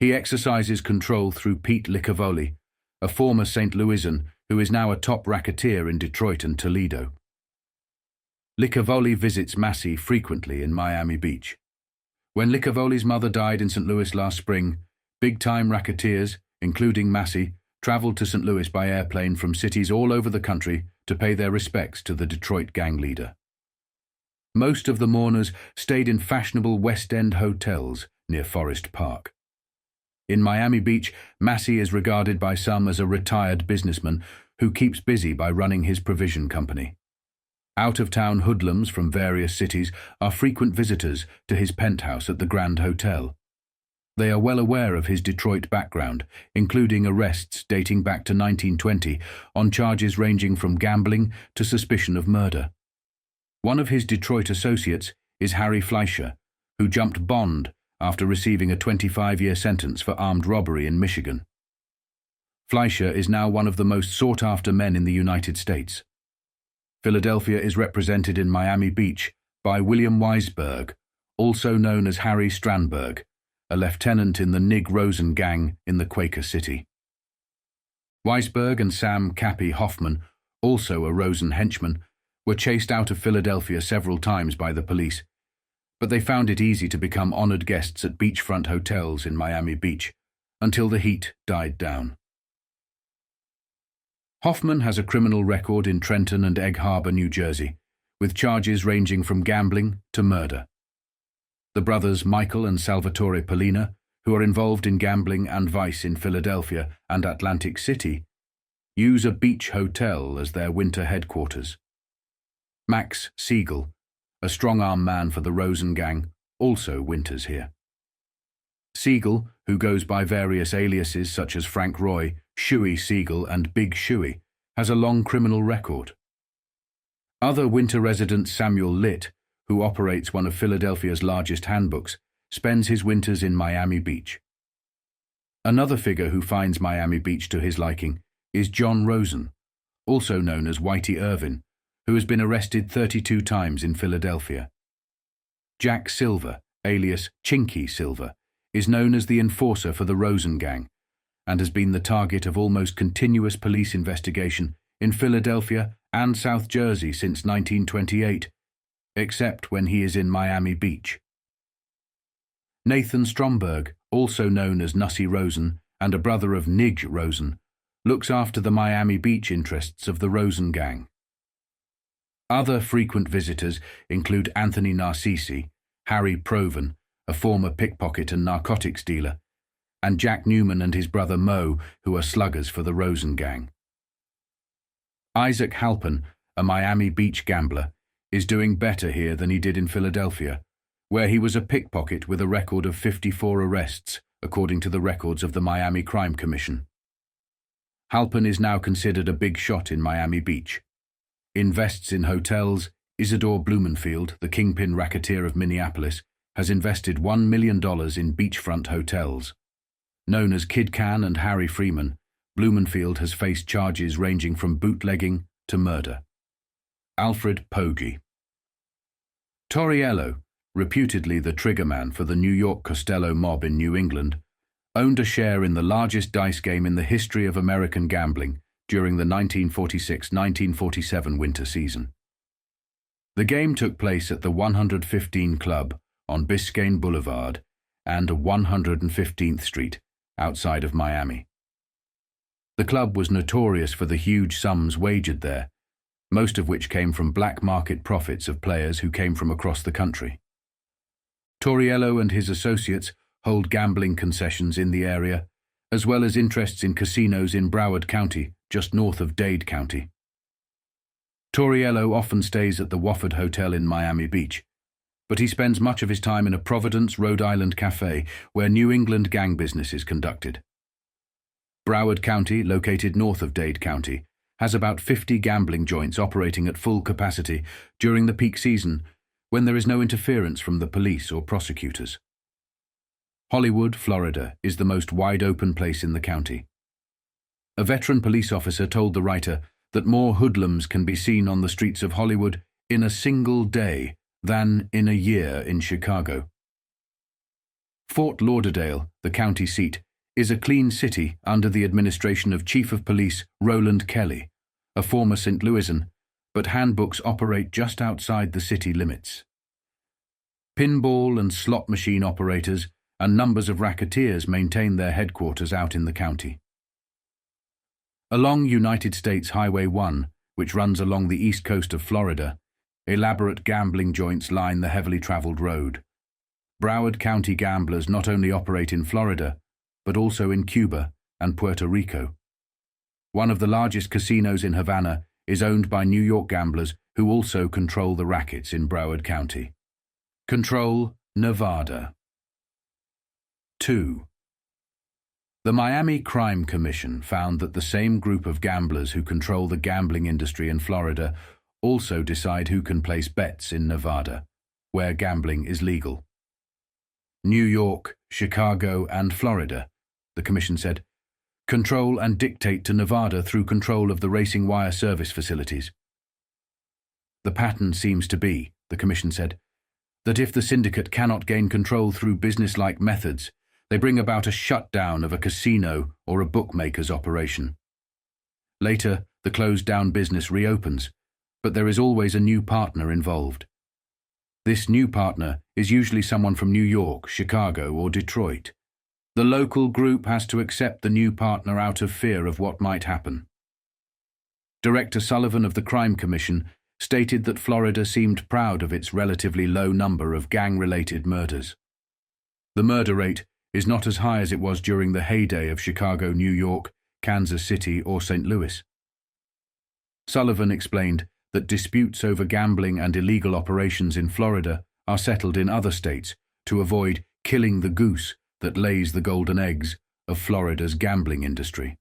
Speaker 1: He exercises control through Pete Licavoli, a former St. Louisan who is now a top racketeer in Detroit and Toledo. Licavoli visits Massey frequently in Miami Beach. When Licavoli's mother died in St. Louis last spring, big-time racketeers, including Massey, traveled to St. Louis by airplane from cities all over the country to pay their respects to the Detroit gang leader. Most of the mourners stayed in fashionable West End hotels near Forest Park. In Miami Beach, Massey is regarded by some as a retired businessman who keeps busy by running his provision company. Out-of-town hoodlums from various cities are frequent visitors to his penthouse at the Grand Hotel. They are well aware of his Detroit background, including arrests dating back to 1920 on charges ranging from gambling to suspicion of murder. One of his Detroit associates is Harry Fleischer, who jumped bond after receiving a 25-year sentence for armed robbery in Michigan. Fleischer is now one of the most sought-after men in the United States. Philadelphia is represented in Miami Beach by William Weisberg, also known as Harry Strandberg, a lieutenant in the Nig Rosen gang in the Quaker City. Weisberg and Sam Cappy Hoffman, also a Rosen henchman, were chased out of Philadelphia several times by the police, but they found it easy to become honored guests at beachfront hotels in Miami Beach until the heat died down. Hoffman has a criminal record in Trenton and Egg Harbor, New Jersey, with charges ranging from gambling to murder. The brothers Michael and Salvatore Polina, who are involved in gambling and vice in Philadelphia and Atlantic City, use a beach hotel as their winter headquarters. Max Siegel, a strong-arm man for the Rosen gang, also winters here. Siegel, who goes by various aliases such as Frank Roy, Shuey Siegel and Big Shuey, has a long criminal record. Other winter resident Samuel Litt, who operates one of Philadelphia's largest handbooks, spends his winters in Miami Beach. Another figure who finds Miami Beach to his liking is John Rosen, also known as Whitey Irvin, who has been arrested 32 times in Philadelphia. Jack Silver, alias Chinky Silver, is known as the enforcer for the Rosen gang and has been the target of almost continuous police investigation in Philadelphia and South Jersey since 1928, except when he is in Miami Beach. Nathan Stromberg, also known as Nussie Rosen and a brother of Nig Rosen, looks after the Miami Beach interests of the Rosen gang. Other frequent visitors include Anthony Narcisi, Harry Proven, a former pickpocket and narcotics dealer, and Jack Newman and his brother Mo, who are sluggers for the Rosen gang. Isaac Halpin, a Miami Beach gambler, is doing better here than he did in Philadelphia, where he was a pickpocket with a record of 54 arrests, according to the records of the Miami Crime Commission. Halpin is now considered a big shot in Miami Beach. Invests in hotels, Isidore Blumenfield, the kingpin racketeer of Minneapolis, has invested $1 million in beachfront hotels. Known as Kid Can and Harry Freeman, Blumenfield has faced charges ranging from bootlegging to murder. Alfred Poggi. Torriello, reputedly the triggerman for the New York Costello mob in New England, owned a share in the largest dice game in the history of American gambling during the 1946-1947 winter season. The game took place at the 115 Club on Biscayne Boulevard and 115th Street, outside of Miami. The club was notorious for the huge sums wagered there, most of which came from black market profits of players who came from across the country. Torriello and his associates hold gambling concessions in the area, as well as interests in casinos in Broward County, just north of Dade County. Torriello often stays at the Wofford Hotel in Miami Beach, but he spends much of his time in a Providence, Rhode Island cafe where New England gang business is conducted. Broward County, located north of Dade County, has about 50 gambling joints operating at full capacity during the peak season when there is no interference from the police or prosecutors. Hollywood, Florida, is the most wide-open place in the county. A veteran police officer told the writer that more hoodlums can be seen on the streets of Hollywood in a single day than in a year in Chicago. Fort Lauderdale, the county seat, is a clean city under the administration of Chief of Police Roland Kelly, a former St. Louisan, but handbooks operate just outside the city limits. Pinball and slot machine operators and numbers of racketeers maintain their headquarters out in the county. Along United States Highway 1, which runs along the east coast of Florida, elaborate gambling joints line the heavily traveled road. Broward County gamblers not only operate in Florida, but also in Cuba and Puerto Rico. One of the largest casinos in Havana is owned by New York gamblers who also control the rackets in Broward County. Control Nevada. 2. The Miami Crime Commission found that the same group of gamblers who control the gambling industry in Florida also decide who can place bets in Nevada, where gambling is legal. New York, Chicago, and Florida, the Commission said, control and dictate to Nevada through control of the racing wire service facilities. The pattern seems to be, the Commission said, that if the syndicate cannot gain control through business-like methods, they bring about a shutdown of a casino or a bookmaker's operation. Later, the closed-down business reopens, but there is always a new partner involved. This new partner is usually someone from New York, Chicago, or Detroit. The local group has to accept the new partner out of fear of what might happen. Director Sullivan of the Crime Commission stated that Florida seemed proud of its relatively low number of gang-related murders. The murder rate is not as high as it was during the heyday of Chicago, New York, Kansas City, or St. Louis. Sullivan explained that disputes over gambling and illegal operations in Florida are settled in other states to avoid killing the goose that lays the golden eggs of Florida's gambling industry.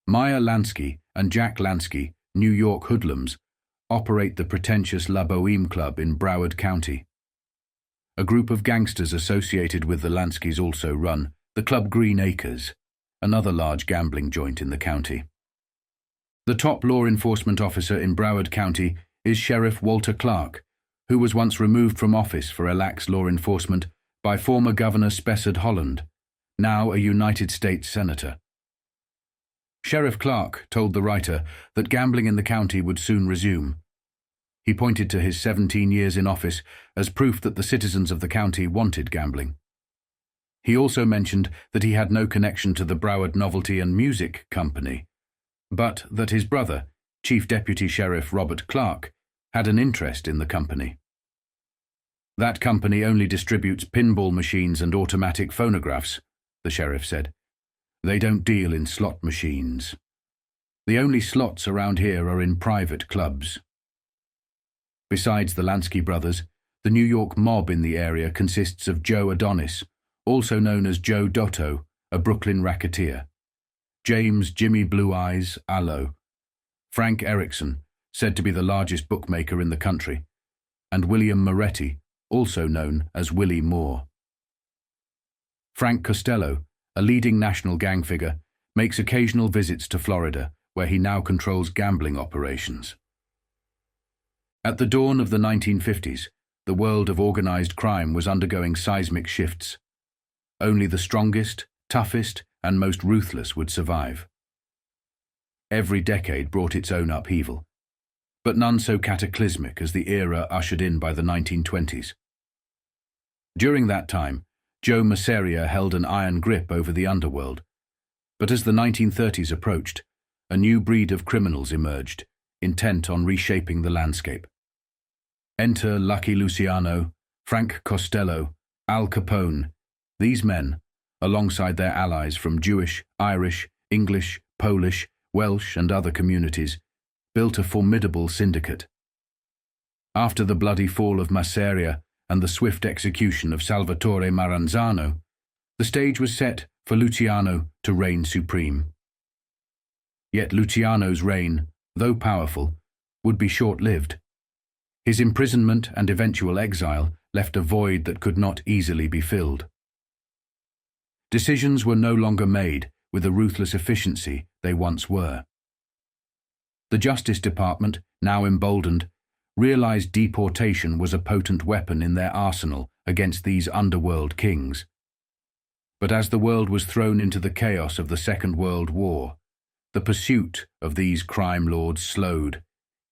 Speaker 1: Meyer Lansky and Jack Lansky, New York hoodlums, operate the pretentious La Boheme Club in Broward County. A group of gangsters associated with the Lanskys also run the Club Green Acres, another large gambling joint in the county. The top law enforcement officer in Broward County is Sheriff Walter Clark, who was once removed from office for lax law enforcement by former Governor Spessard Holland, now a United States Senator. Sheriff Clark told the writer that gambling in the county would soon resume. He pointed to his 17 years in office as proof that the citizens of the county wanted gambling. He also mentioned that he had no connection to the Broward Novelty and Music Company, but that his brother, Chief Deputy Sheriff Robert Clark, had an interest in the company. That company only distributes pinball machines and automatic phonographs, the sheriff said. They don't deal in slot machines. The only slots around here are in private clubs. Besides the Lansky brothers, the New York mob in the area consists of Joe Adonis, also known as Joe Dotto, a Brooklyn racketeer, James Jimmy Blue Eyes Allo, Frank Erickson, said to be the largest bookmaker in the country, and William Moretti, also known as Willie Moore. Frank Costello, a leading national gang figure, makes occasional visits to Florida, where he now controls gambling operations. At the dawn of the 1950s, the world of organized crime was undergoing seismic shifts. Only the strongest, toughest, and most ruthless would survive. Every decade brought its own upheaval, but none so cataclysmic as the era ushered in by the 1920s. During that time, Joe Masseria held an iron grip over the underworld, but as the 1930s approached, a new breed of criminals emerged, intent on reshaping the landscape. Enter Lucky Luciano, Frank Costello, Al Capone. These men, alongside their allies from Jewish, Irish, English, Polish, Welsh, and other communities, built a formidable syndicate. After the bloody fall of Masseria and the swift execution of Salvatore Maranzano, the stage was set for Luciano to reign supreme. Yet Luciano's reign, though powerful, would be short-lived. His imprisonment and eventual exile left a void that could not easily be filled. Decisions were no longer made with the ruthless efficiency they once were. The Justice Department, now emboldened, realized deportation was a potent weapon in their arsenal against these underworld kings. But as the world was thrown into the chaos of the Second World War, the pursuit of these crime lords slowed,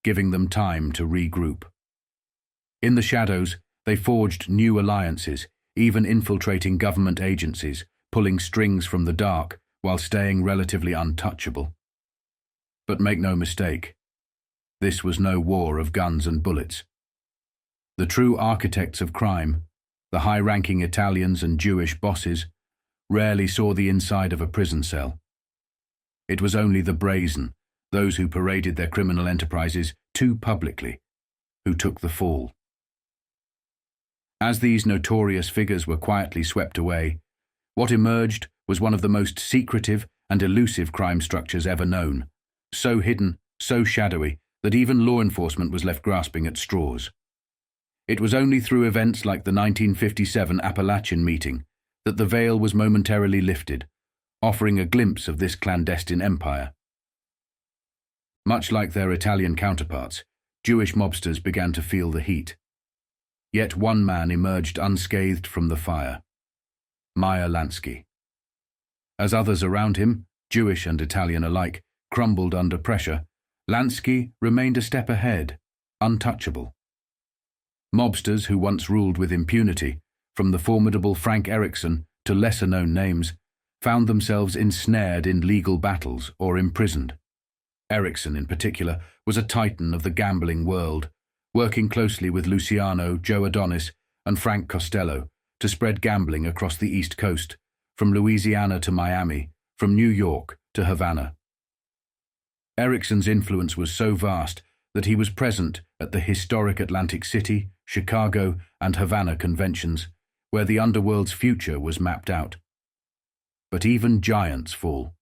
Speaker 1: giving them time to regroup. In the shadows, they forged new alliances, even infiltrating government agencies, pulling strings from the dark while staying relatively untouchable. But make no mistake, this was no war of guns and bullets. The true architects of crime, the high-ranking Italians and Jewish bosses, rarely saw the inside of a prison cell. It was only the brazen, those who paraded their criminal enterprises too publicly, who took the fall. As these notorious figures were quietly swept away, what emerged was one of the most secretive and elusive crime structures ever known, so hidden, so shadowy, that even law enforcement was left grasping at straws. It was only through events like the 1957 Appalachian meeting that the veil was momentarily lifted, offering a glimpse of this clandestine empire. Much like their Italian counterparts, Jewish mobsters began to feel the heat. Yet one man emerged unscathed from the fire: Meyer Lansky. As others around him, Jewish and Italian alike, crumbled under pressure, Lansky remained a step ahead, untouchable. Mobsters who once ruled with impunity, from the formidable Frank Erickson to lesser-known names, found themselves ensnared in legal battles or imprisoned. Erickson, in particular, was a titan of the gambling world, working closely with Luciano, Joe Adonis, and Frank Costello to spread gambling across the East Coast, from Louisiana to Miami, from New York to Havana. Erickson's influence was so vast that he was present at the historic Atlantic City, Chicago, and Havana conventions, where the underworld's future was mapped out. But even giants fall.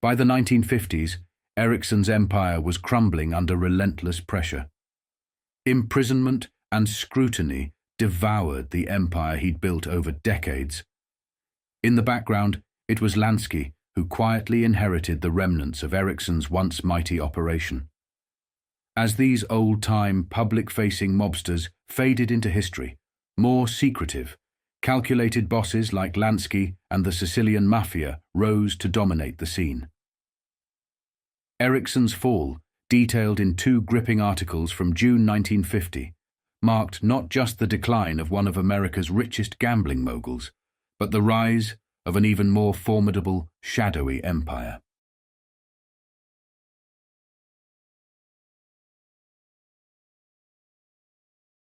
Speaker 1: By the 1950s, Erickson's empire was crumbling under relentless pressure. Imprisonment and scrutiny devoured the empire he'd built over decades. In the background, it was Lansky who quietly inherited the remnants of Erickson's once mighty operation. As these old-time, public-facing mobsters faded into history, more secretive, calculated bosses like Lansky and the Sicilian Mafia rose to dominate the scene. Erickson's fall, detailed in two gripping articles from June 1950, marked not just the decline of one of America's richest gambling moguls, but the rise of an even more formidable, shadowy empire.